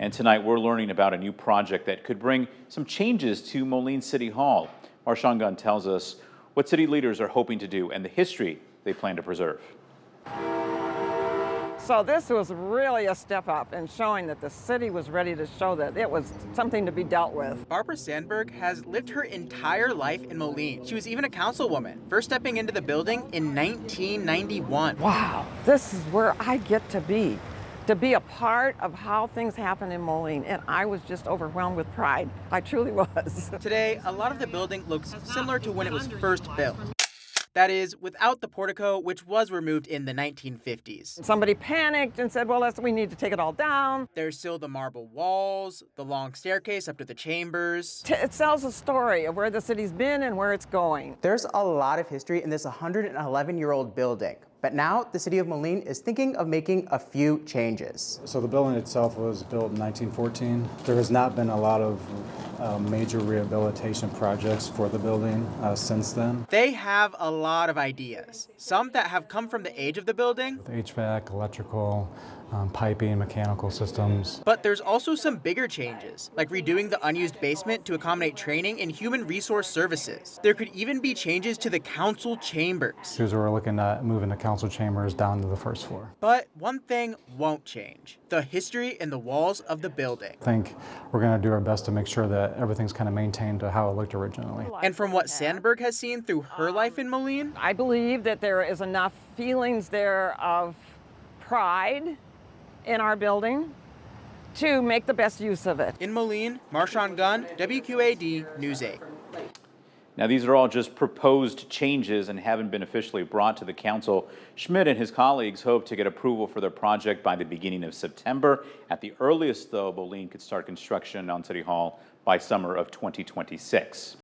And tonight we're learning about a new project that could bring some changes to Moline City Hall. Marshawn Gunn tells us what city leaders are hoping to do and the history they plan to preserve. So this was really a step up in showing that the city was ready to show that it was something to be dealt with. Barbara Sandberg has lived her entire life in Moline. She was even a councilwoman, first stepping into the building in 1991. Wow, this is where I get to be a part of how things happen in Moline, and I was just overwhelmed with pride. I truly was. Today, a lot of the building looks similar to when it was first built. That is, without the portico, which was removed in the 1950s. Somebody panicked and said, well, we need to take it all down. There's still the marble walls, the long staircase up to the chambers. It tells a story of where the city's been and where it's going. There's a lot of history in this 111-year-old building. But now the city of Moline is thinking of making a few changes. So the building itself was built in 1914. There has not been a lot of major rehabilitation projects for the building since then. They have a lot of ideas, some that have come from the age of the building. The HVAC, electrical, piping, mechanical systems. But there's also some bigger changes, like redoing the unused basement to accommodate training in human resource services. There could even be changes to the council chambers. So we're looking at moving the council chambers down to the first floor. But one thing won't change: the history in the walls of the building. I think we're going to do our best to make sure that everything's kind of maintained to how it looked originally. And from what Sandberg has seen through her life in Moline, I believe that there is enough feelings there of pride in our building to make the best use of it. In Moline, Marshawn Gunn, WQAD News 8. Now, these are all just proposed changes and haven't been officially brought to the council. Schmidt and his colleagues hope to get approval for their project by the beginning of September. At the earliest, though, Moline could start construction on City Hall by summer of 2026.